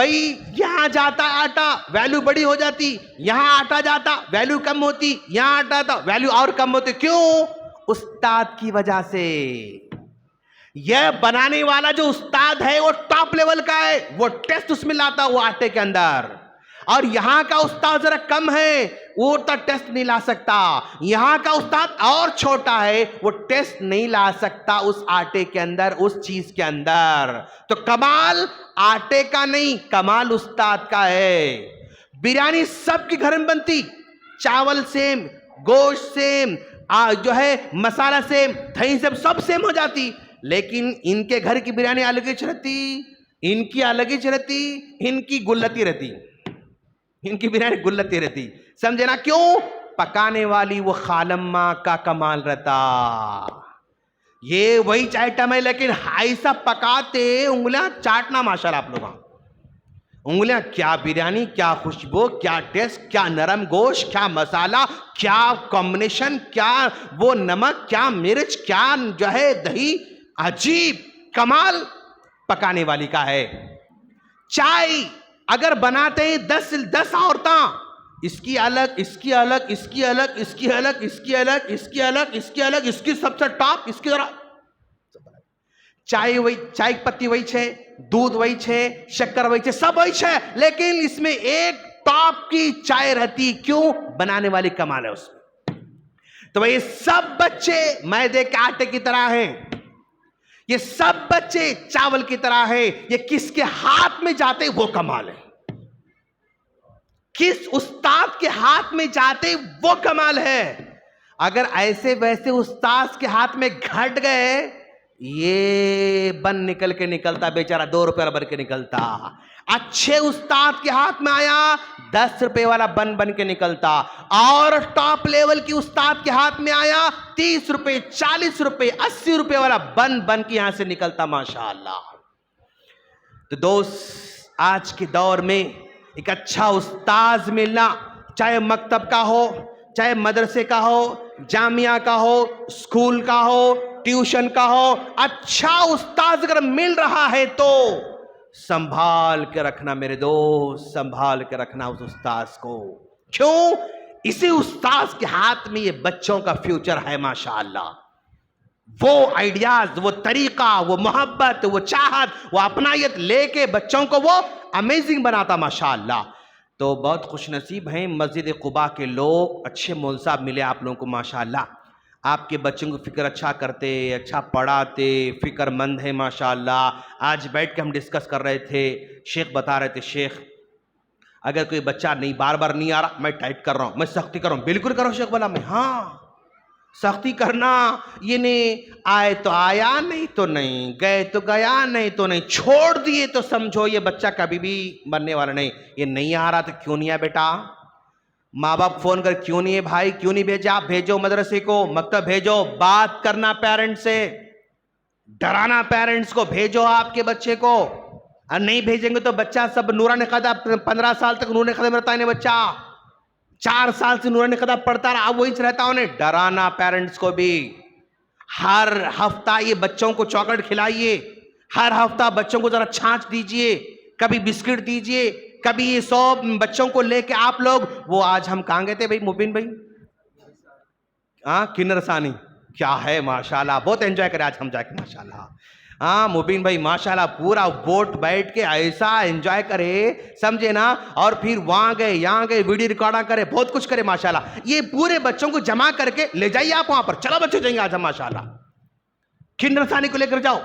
بھائی یہاں جاتا آٹا ویلیو بڑی ہو جاتی, یہاں آٹا جاتا ویلیو کم ہوتی, یہاں آٹا آتا ویلیو اور کم ہوتی. کیوں؟ استاد کی وجہ سے. یہ بنانے والا جو استاد ہے وہ ٹاپ لیول کا ہے, وہ ٹیسٹ اس میں لاتا وہ آٹے کے اندر. اور یہاں کا استاد ذرا کم ہے, وہ تو ٹیسٹ نہیں لا سکتا. یہاں کا استاد اور چھوٹا ہے, وہ ٹیسٹ نہیں لا سکتا اس آٹے کے اندر, اس چیز کے اندر. تو کمال آٹے کا نہیں, کمال استاد کا ہے. بریانی سب کے گھر میں بنتی, چاول سیم, گوشت سیم, جو ہے مسالہ سیم, دہی سب سیم ہو جاتی. لیکن ان کے گھر کی بریانی الگ ہی رہتی, ان کی الگ ہی رہتی, ان کی گلتی رہتی, ان کی بریانی گلتی رہتی. سمجھے نا کیوں؟ پکانے والی وہ خالمہ کا کمال رہتا. یہ وہی آئٹم ہے لیکن ایسا پکاتے انگلیاں چاٹنا ماشاءاللہ آپ لوگاں. انگلیاں کیا بریانی, کیا خوشبو, کیا ٹیسٹ, کیا نرم گوشت, کیا مسالہ, کیا کمبینیشن, کیا وہ نمک, کیا مرچ, کیا جو ہے دہی. عجیب کمال پکانے والی کا ہے. چائے اگر بناتے ہیں 10 عورتاں, اس کی الگ, اس کی الگ, اس کی الگ, اس کی الگ, اس کی الگ, اس کی الگ, اس کی الگ, اس کی سب سے ٹاپ, اس کی ذرا چائے وہی, چائے کی پتی وہی چھے, دودھ وہی چھے, شکر وہی چھے, سب وہی چھے, لیکن اس میں ایک ٹاپ کی چائے رہتی. کیوں؟ بنانے والی کمال ہے اس میں. تو یہ سب بچے میدے کے آٹے کی طرح ہیں, یہ سب بچے چاول کی طرح ہے. یہ کس کے ہاتھ میں جاتے وہ کمال ہے, کس استاد کے ہاتھ میں جاتے وہ کمال ہے. اگر ایسے ویسے استاد کے ہاتھ میں گھٹ گئے, یہ بن نکل کے نکلتا بیچارہ, 2 روپے بن کے نکلتا. اچھے استاد کے ہاتھ میں آیا 10 روپے والا بن کے نکلتا, اور ٹاپ لیول کی استاد کے ہاتھ میں آیا 30 روپے, 40 روپے, 80 روپے والا بن کے یہاں سے نکلتا ماشاءاللہ. تو دوست, آج کے دور میں ایک اچھا استاذ ملنا, چاہے مکتب کا ہو, چاہے مدرسے کا ہو, جامعہ کا ہو, اسکول کا ہو, ٹیوشن کا ہو, اچھا استاذ اگر مل رہا ہے تو سنبھال کے رکھنا میرے دوست, سنبھال کے رکھنا اس استاذ کو. کیوں؟ اسی استاذ کے ہاتھ میں یہ بچوں کا فیوچر ہے ماشاءاللہ. وہ آئیڈیاز, وہ طریقہ, وہ محبت, وہ چاہت, وہ اپنائیت لے کے بچوں کو وہ امیزنگ بناتا ماشاءاللہ. تو بہت خوش نصیب ہیں مسجد قباء کے لوگ, اچھے مول صاحب ملے آپ لوگوں کو ماشاءاللہ. آپ کے بچوں کو فکر اچھا کرتے, اچھا پڑھاتے, فکر مند ہے ماشاءاللہ. آج بیٹھ کے ہم ڈسکس کر رہے تھے, شیخ بتا رہے تھے, شیخ اگر کوئی بچہ نہیں بار بار نہیں آ رہا, میں ٹائٹ کر رہا ہوں, میں سختی کر رہا ہوں. بالکل کرو شیخ. بولا میں ہاں سختی کرنا, یہ نہیں آئے تو آیا, نہیں تو نہیں, گئے تو گیا, نہیں تو نہیں, چھوڑ دیے تو سمجھو یہ بچہ کبھی بھی بننے والا نہیں. یہ نہیں آ رہا تو کیوں نہیں آیا بیٹا؟ ماں باپ فون کر کیوں نہیں ہے بھائی, کیوں نہیں بھیجا؟ بھیجو مدرسے کو, مکتب بھیجو. بات کرنا پیرنٹس سے, ڈرانا پیرنٹس کو, بھیجو آپ کے بچے کو. اور نہیں بھیجیں گے تو بچہ سب نورانی قدا, 15 سال تک نورانی قدا میں رہتا ہے بچہ, 4 سال سے نورانی قدا پڑھتا رہا, اب وہی سے رہتا. انہیں ڈرانا پیرنٹس کو بھی. ہر ہفتہ یہ بچوں کو چاکلیٹ کھلائیے, ہر ہفتہ بچوں کو ذرا چھانچ دیجئے, کبھی بسکٹ دیجئے, کبھی یہ 100 بچوں کو لے کے آپ لوگ. وہ آج ہم کہاں گئے تھے بھائی مبین بھائی, ہاں کنر ثانی, کیا ہے ماشاءاللہ, بہت انجوائے کرے آج ہم جا کے ماشاءاللہ. ہاں مبین بھائی ماشاءاللہ پورا بوٹ بیٹھ کے ایسا انجوائے کرے, سمجھے نا. اور پھر وہاں گئے, یہاں گئے, ویڈیو ریکارڈا کرے, بہت کچھ کرے ماشاءاللہ. یہ پورے بچوں کو جمع کر کے لے جائیے آپ وہاں پر. چلو بچے جائیں گے آج ہم ماشاءاللہ, کنر ثانی کو لے کر جاؤ,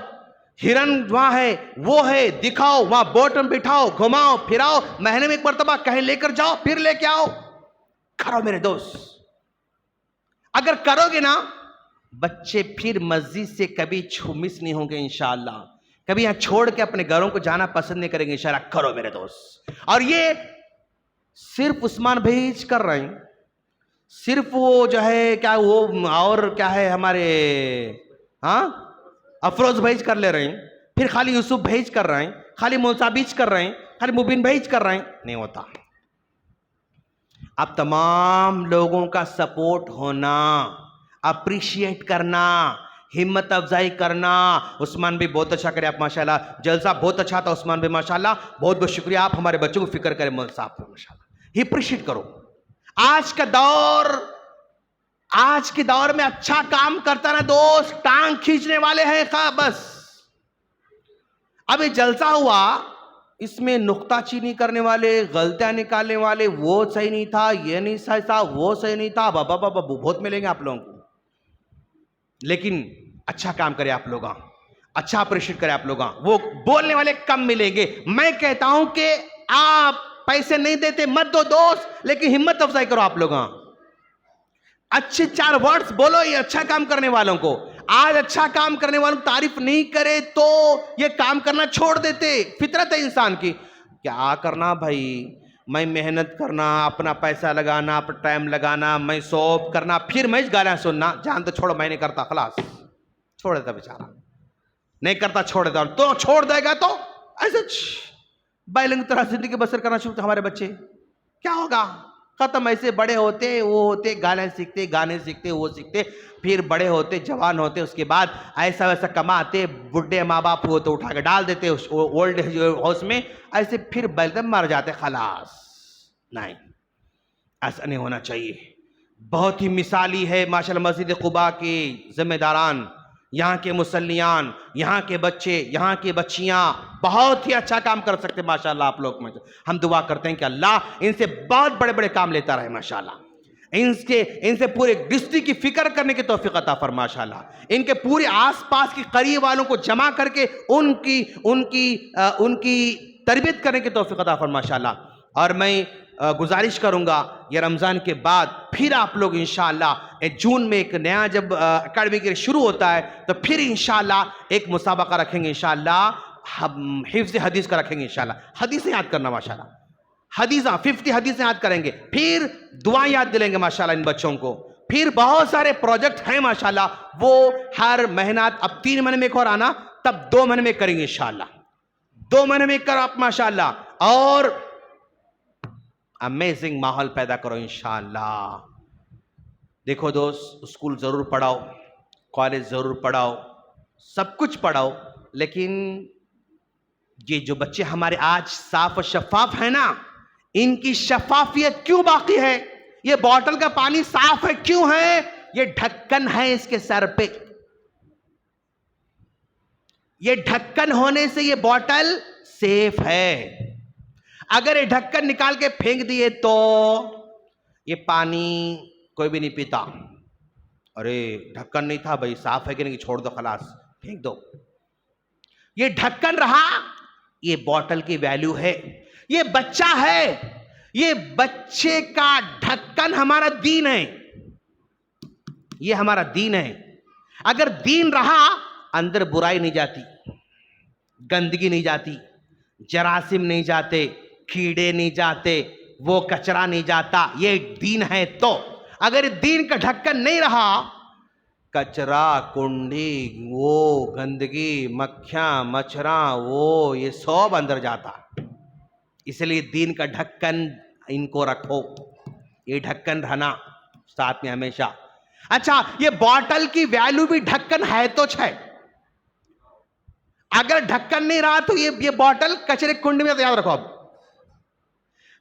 ہرن وہاں ہے, وہ ہے, دکھاؤ, وہاں بوٹ میں بٹھاؤ, گھماؤ پھراؤ, مہینے میں ایک مرتبہ کہیں لے کر جاؤ, پھر لے کے آؤ. کرو میرے دوست, اگر کرو گے نا بچے پھر مسجد سے کبھی مس نہیں ہوں گے انشاءاللہ, کبھی یہاں چھوڑ کے اپنے گھروں کو جانا پسند نہیں کریں گے انشاءاللہ. کرو میرے دوست. اور یہ صرف عثمان بھائی کر رہے ہیں, صرف وہ جو ہے کیا وہ اور کیا ہے ہمارے ہاں افروز بھائی کر لے رہے ہیں, پھر خالی یوسف بھائی کر رہے ہیں, خالی موسیٰ بھائی کر رہے ہیں, خالی مبین بھائی کر رہے ہیں. نہیں ہوتا. اب تمام لوگوں کا سپورٹ ہونا, اپریشیٹ کرنا, ہمت افزائی کرنا. عثمان بھی بہت اچھا کرے آپ ماشاءاللہ. جلسہ بہت اچھا تھا عثمان بھی ماشاءاللہ. بہت بہت شکریہ. آپ ہمارے بچوں کو فکر کریں مول صاحب ماشاءاللہ. ہی اپریشیٹ کرو. آج کے دور میں اچھا کام کرتا نا دوست, ٹانگ کھینچنے والے ہیں بس. ابھی جلسہ ہوا, اس میں نقطہ چینی کرنے والے, غلطیاں نکالنے والے, وہ صحیح نہیں تھا, یہ نہیں صحیح تھا, وہ صحیح نہیں تھا, بابا بابا بہت ملیں گے آپ لوگوں کو. لیکن اچھا کام کرے آپ لوگ, اچھا اپریشیٹ کرے آپ لوگ. وہ بولنے والے کم ملیں گے. میں کہتا ہوں کہ آپ پیسے نہیں دیتے مت دو دوست, لیکن ہمت افزائی کرو آپ لوگ. اچھے 4 ورڈز بولو یہ اچھا کام کرنے والوں کو. آج اچھا کام کرنے والوں کو تعریف نہیں کرے تو یہ کام کرنا چھوڑ دیتے. فطرت ہے انسان کی. کیا کرنا بھائی, میں محنت کرنا, اپنا پیسہ لگانا, اپنا ٹائم لگانا, میں سوپ کرنا, پھر میں گالیاں سننا. جان تو چھوڑو, میں نہیں کرتا, خلاص چھوڑ دیتا بیچارہ. نہیں کرتا چھوڑ دیتا. تو چھوڑ دے گا تو ایسے بیلنگ طرح زندگی بسر کرنا شروع. ہمارے بچے کیا ہوگا, ختم. ایسے بڑے ہوتے, وہ ہوتے, گانے سیکھتے, گانے سیکھتے, وہ سیکھتے, پھر بڑے ہوتے, جوان ہوتے, اس کے بعد ایسا ویسا کماتے, بڈھے ماں باپ ہوتے اٹھا کے ڈال دیتے اولڈ ہاؤس میں, ایسے پھر بیلدم مر جاتے. خلاص نہیں, ایسا نہیں ہونا چاہیے. بہت ہی مثالی ہے ماشاءاللہ مسجد قباء کے ذمہ داران, یہاں کے مصلیان, یہاں کے بچے, یہاں کی بچیاں بہت ہی اچھا کام کر سکتے ماشاءاللہ. آپ لوگ میں ہم دعا کرتے ہیں کہ اللہ ان سے بہت بڑے بڑے کام لیتا رہے ماشاءاللہ. ان سے پورے ڈسٹرکٹ کی فکر کرنے کی توفیق عطا فرما ماشاءاللہ. ان کے پورے آس پاس کی قریب والوں کو جمع کر کے ان کی تربیت کرنے کی توفیق عطا فرما ماشاءاللہ. اور میں گزارش کروں گا, یہ رمضان کے بعد پھر آپ لوگ انشاءاللہ جون میں ایک نیا جب اکیڈمی کے شروع ہوتا ہے تو پھر انشاءاللہ ایک مسابقہ رکھیں گے انشاءاللہ. حفظ حدیث کا رکھیں گے انشاءاللہ. حدیثیں یاد کرنا ماشاءاللہ, 50 حدیثیں یاد کریں گے. پھر دعائیں یاد دلیں گے ماشاءاللہ ان بچوں کو. پھر بہت سارے پروجیکٹ ہیں ماشاءاللہ, وہ ہر مہینہ, اب 3 مہینے میں ایک اور آنا, تب 2 مہینے میں کریں گے انشاءاللہ. 2 مہینے میں کر آپ ماشاءاللہ. اور امیزنگ ماحول پیدا کرو انشاءاللہ. دیکھو دوست, اسکول ضرور پڑھاؤ, کالج ضرور پڑھاؤ, سب کچھ پڑھاؤ, لیکن یہ جو بچے ہمارے آج صاف و شفاف ہیں نا, ان کی شفافیت کیوں باقی ہے؟ یہ بوتل کا پانی صاف ہے کیوں ہے؟ یہ ڈھکن ہے اس کے سر پہ. یہ ڈھکن ہونے سے یہ بوتل سیف ہے. اگر یہ ڈھکن نکال کے پھینک دیے تو یہ پانی کوئی بھی نہیں پیتا. ارے ڈھکن نہیں تھا بھائی, صاف ہے کہ نہیں, چھوڑ دو, خلاص پھینک دو. یہ ڈھکن رہا, یہ بوتل کی ویلیو ہے. یہ بچہ ہے, یہ بچے کا ڈھکن ہمارا دین ہے. یہ ہمارا دین ہے. اگر دین رہا, اندر برائی نہیں جاتی, گندگی نہیں جاتی, جراثیم نہیں جاتے, کیڑے نہیں جاتے, وہ کچرا نہیں جاتا. یہ دین ہے. تو اگر دین کا ڈھکن نہیں رہا, کچرا, کنڈی, وہ گندگی, مکھیاں, مچھراں, وہ یہ سب اندر جاتا. اس لیے دین کا ڈھکن ان کو رکھو, یہ ڈھکن رہنا ساتھ میں ہمیشہ. اچھا, یہ بوتل کی ویلیو بھی ڈھکن ہے تو ہے. اگر ڈھکن نہیں رہا تو یہ بوتل کچرے کنڈی میں. تو یاد رکھو, اب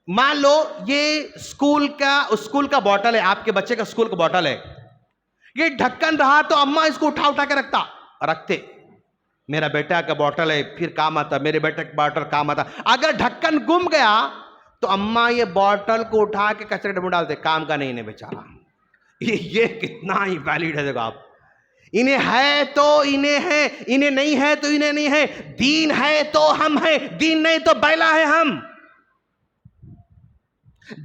مان لو یہ اسکول کا بوتل ہے, آپ کے بچے کا اسکول کا بوتل ہے, یہ ڈھکن رہا تو اماں اس کو اٹھا کے رکھتے. میرا بیٹا کا بوتل ہے, پھر کام آتا, میرے بیٹے کا بوتل کام آتا. اگر ڈھکن گم گیا تو اماں یہ بوتل کو اٹھا کے کچرے ڈبے میں ڈالتے, کام کا نہیں ہے بیچارہ. یہ کتنا ہی ویلڈ ہے. دیکھو آپ, انہیں ہے تو انہیں ہے, انہیں نہیں ہے تو انہیں نہیں ہے. دین ہے تو ہم ہیں, دین نہیں تو بیلا ہے ہم.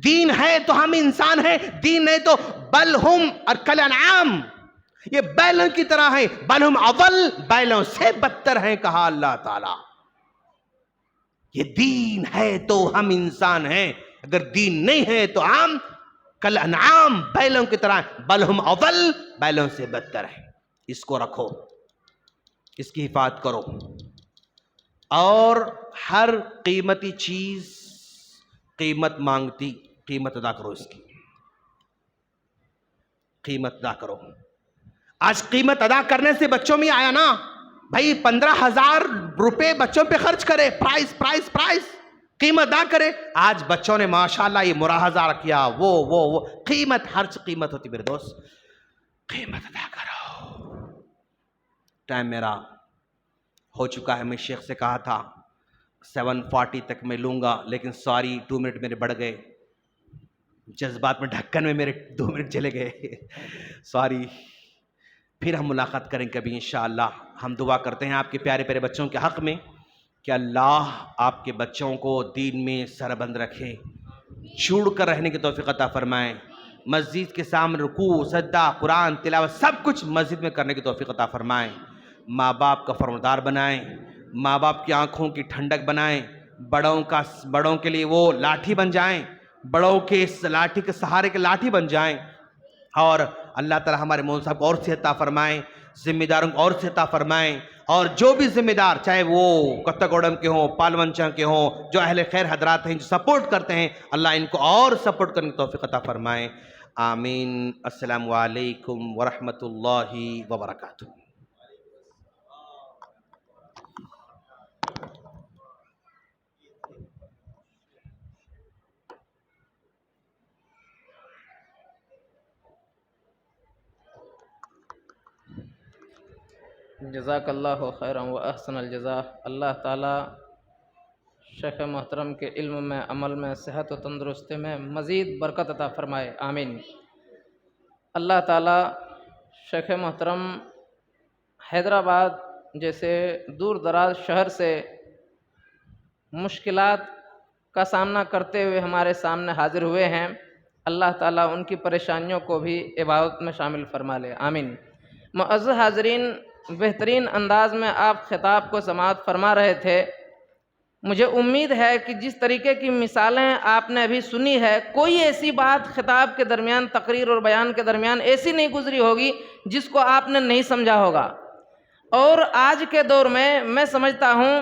دین ہے تو ہم انسان ہیں, دین نہیں تو بل ہم اور کل انعام, یہ بیلوں کی طرح ہیں. بل ہم اول, بیلوں سے بدتر ہیں, کہا اللہ تعالی. یہ دین ہے تو ہم انسان ہیں, اگر دین نہیں ہے تو ہم کل انعام, بیلوں کی طرح, بل ہم اول, بیلوں سے بدتر ہیں. اس کو رکھو, اس کی حفاظت کرو. اور ہر قیمتی چیز قیمت مانگتی, قیمت ادا کرو, اس کی قیمت ادا کرو. آج قیمت ادا کرنے سے بچوں میں آیا نا بھائی 15,000 روپے بچوں پہ خرچ کرے، پرائز قیمت ادا کرے. آج بچوں نے ماشاءاللہ یہ ملاحظہ کیا، وہ قیمت، ہر قیمت ہوتی میرے دوست، قیمت ادا کرو. ٹائم میرا ہو چکا ہے. میں شیخ سے کہا تھا 7:40 تک میں لوں گا، لیکن سوری 2 منٹ میرے بڑھ گئے، جذبات میں ڈھکن میں میرے 2 منٹ چلے گئے، سوری. پھر ہم ملاقات کریں کبھی انشاءاللہ. ہم دعا کرتے ہیں آپ کے پیارے پیارے بچوں کے حق میں کہ اللہ آپ کے بچوں کو دین میں سربلند رکھے، جڑ کر رہنے کی توفیق عطا فرمائیں. مسجد کے سامنے رکوع، سجدہ، قرآن تلاوت سب کچھ مسجد میں کرنے کی توفیق عطا فرمائیں. ماں باپ کا فرمانبردار بنائیں، ماں باپ کی آنکھوں کی ٹھنڈک بنائیں، بڑوں کے لیے وہ لاٹھی بن جائیں، بڑوں کے اس لاٹھی کے سہارے کے لاٹھی بن جائیں. اور اللہ تعالی ہمارے مولوی صاحب کو اور صحت عطا فرمائیں، ذمہ داروں کو اور صحت عطا فرمائیں. اور جو بھی ذمہ دار، چاہے وہ کتگوڑم کے ہوں، پالونچا کے ہوں، جو اہل خیر حضرات ہیں جو سپورٹ کرتے ہیں، اللہ ان کو اور سپورٹ کرنے کی توفیق عطا فرمائیں. آمین. السلام علیکم ورحمۃ اللہ وبرکاتہ. جزاک اللہ خیرا و احسن الجزاء. اللہ تعالیٰ شیخ محترم کے علم میں، عمل میں، صحت و تندرستی میں مزید برکت عطا فرمائے. آمین. اللہ تعالیٰ شیخ محترم حیدرآباد جیسے دور دراز شہر سے مشکلات کا سامنا کرتے ہوئے ہمارے سامنے حاضر ہوئے ہیں. اللہ تعالیٰ ان کی پریشانیوں کو بھی عبادت میں شامل فرما لے. آمین. معزز حاضرین، بہترین انداز میں آپ خطاب کو سماعت فرما رہے تھے. مجھے امید ہے کہ جس طریقے کی مثالیں آپ نے ابھی سنی ہے، کوئی ایسی بات خطاب کے درمیان، تقریر اور بیان کے درمیان ایسی نہیں گزری ہوگی جس کو آپ نے نہیں سمجھا ہوگا. اور آج کے دور میں سمجھتا ہوں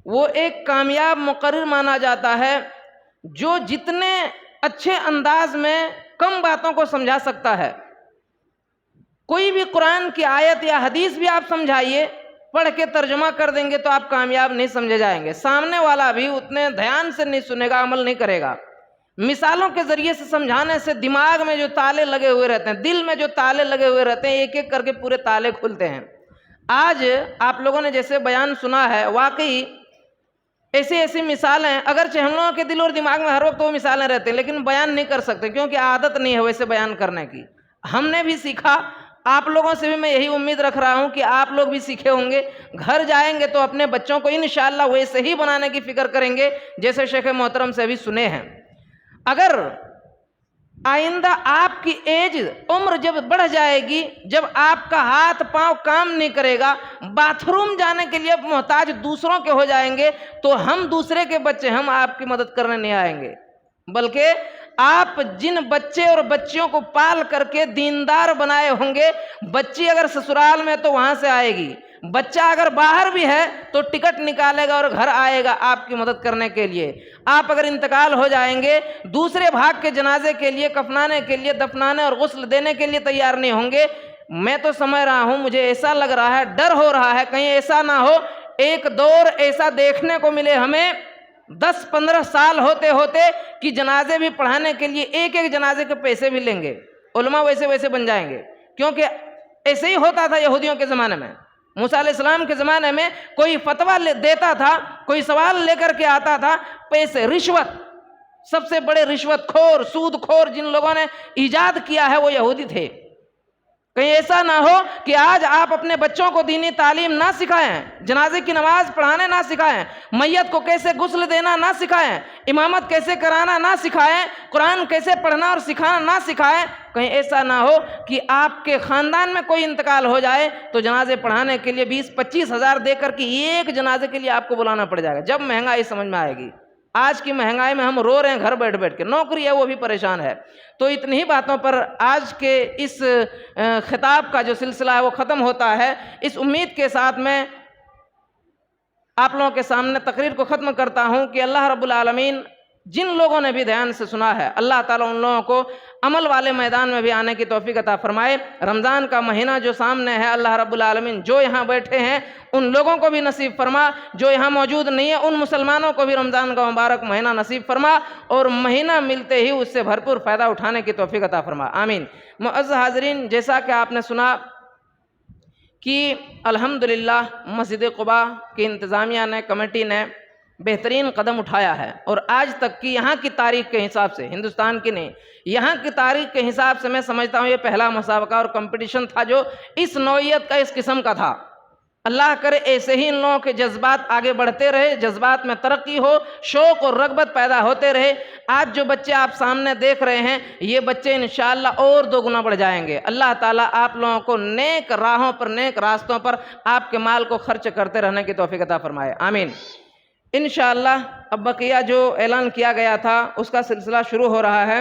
وہ ایک کامیاب مقرر مانا جاتا ہے جو جتنے اچھے انداز میں کم باتوں کو سمجھا سکتا ہے. کوئی بھی قرآن کی آیت یا حدیث بھی آپ سمجھائیے، پڑھ کے ترجمہ کر دیں گے تو آپ کامیاب نہیں سمجھے جائیں گے. سامنے والا بھی اتنے دھیان سے نہیں سنے گا، عمل نہیں کرے گا. مثالوں کے ذریعے سے سمجھانے سے دماغ میں جو تالے لگے ہوئے رہتے ہیں، دل میں جو تالے لگے ہوئے رہتے ہیں، ایک ایک کر کے پورے تالے کھلتے ہیں. آج آپ لوگوں نے جیسے بیان سنا ہے، واقعی ایسی مثالیں، اگرچہ ہم لوگوں کے دل اور دماغ میں ہر وقت وہ مثالیں رہتے ہیں، لیکن بیان نہیں کر سکتے کیونکہ عادت نہیں ہے ویسے بیان کرنے کی. ہم نے بھی سیکھا، آپ لوگوں سے بھی میں یہی امید رکھ رہا ہوں کہ آپ لوگ بھی سیکھے ہوں گے. گھر جائیں گے تو اپنے بچوں کو انشاءاللہ ویسے ہی بنانے کی فکر کریں گے جیسے شیخ محترم سے ابھی سنے ہیں. اگر آئندہ آپ کی ایج، عمر جب بڑھ جائے گی، جب آپ کا ہاتھ پاؤں کام نہیں کرے گا، باتھ روم جانے کے لیے محتاج دوسروں کے ہو جائیں گے، تو ہم دوسرے کے بچے، ہم آپ کی مدد کرنے نہیں آئیں گے. بلکہ آپ جن بچے اور بچیوں کو پال کر کے دیندار بنائے ہوں گے، بچی اگر سسرال میں تو وہاں سے آئے گی، بچہ اگر باہر بھی ہے تو ٹکٹ نکالے گا اور گھر آئے گا آپ کی مدد کرنے کے لیے. آپ اگر انتقال ہو جائیں گے، دوسرے بھاگ کے جنازے کے لیے، کفنانے کے لیے، دفنانے اور غسل دینے کے لیے تیار نہیں ہوں گے. میں تو سمجھ رہا ہوں، مجھے ایسا لگ رہا ہے، ڈر ہو رہا ہے کہیں ایسا نہ ہو ایک دور ایسا دیکھنے کو ملے ہمیں 10-15 سال ہوتے ہوتے کہ جنازے بھی پڑھانے کے لیے ایک ایک جنازے کے پیسے بھی لیں گے. علماء ویسے بن جائیں گے، کیونکہ ایسے ہی ہوتا تھا یہودیوں کے زمانے میں. موسیٰ علیہ السلام کے زمانے میں کوئی فتویٰ دیتا تھا، کوئی سوال لے کر کے آتا تھا، پیسے، رشوت، سب سے بڑے رشوت خور، سود خور جن لوگوں نے ایجاد کیا ہے وہ یہودی تھے. کہیں ایسا نہ ہو کہ آج آپ اپنے بچوں کو دینی تعلیم نہ سکھائیں، جنازے کی نماز پڑھانے نہ سکھائیں، میت کو کیسے غسل دینا نہ سکھائیں، امامت کیسے کرانا نہ سکھائیں، قرآن کیسے پڑھنا اور سکھانا نہ سکھائیں. کہیں ایسا نہ ہو کہ آپ کے خاندان میں کوئی انتقال ہو جائے تو جنازے پڑھانے کے لیے 20-25 ہزار دے کر کے ایک جنازے کے لیے آپ کو بلانا پڑ جائے گا. جب مہنگائی سمجھ میں آئے گی. آج کی مہنگائی میں ہم رو رہے ہیں گھر بیٹھ بیٹھ کے، نوکری ہے وہ بھی پریشان ہے. تو اتنی ہی باتوں پر آج کے اس خطاب کا جو سلسلہ ہے وہ ختم ہوتا ہے. اس امید کے ساتھ میں آپ لوگوں کے سامنے تقریر کو ختم کرتا ہوں کہ اللہ رب العالمین جن لوگوں نے بھی دھیان سے سنا ہے اللہ تعالیٰ ان لوگوں کو عمل والے میدان میں بھی آنے کی توفیق عطا فرمائے۔ رمضان کا مہینہ جو سامنے ہے اللہ رب العالمین جو یہاں بیٹھے ہیں ان لوگوں کو بھی نصیب فرما، جو یہاں موجود نہیں ہیں ان مسلمانوں کو بھی رمضان کا مبارک مہینہ نصیب فرما، اور مہینہ ملتے ہی اس سے بھرپور فائدہ اٹھانے کی توفیق عطا فرما، آمین۔ معزز حاضرین، جیسا کہ آپ نے سنا کہ الحمدللہ مسجد قباء کی انتظامیہ نے، کمیٹی نے بہترین قدم اٹھایا ہے، اور آج تک کی یہاں کی تاریخ کے حساب سے، ہندوستان کی نہیں، یہاں کی تاریخ کے حساب سے میں سمجھتا ہوں یہ پہلا مسابقہ اور کمپٹیشن تھا جو اس نوعیت کا، اس قسم کا تھا۔ اللہ کرے ایسے ہی ان لوگوں کے جذبات آگے بڑھتے رہے، جذبات میں ترقی ہو، شوق اور رغبت پیدا ہوتے رہے۔ آج جو بچے آپ سامنے دیکھ رہے ہیں یہ بچے انشاءاللہ اور دو گنا بڑھ جائیں گے۔ اللہ تعالیٰ آپ لوگوں کو نیک راہوں پر، نیک راستوں پر آپ کے مال کو خرچ کرتے رہنے کی توفیق عطا فرمائے، آمین۔ انشاءاللہ اب بقیہ جو اعلان کیا گیا تھا اس کا سلسلہ شروع ہو رہا ہے۔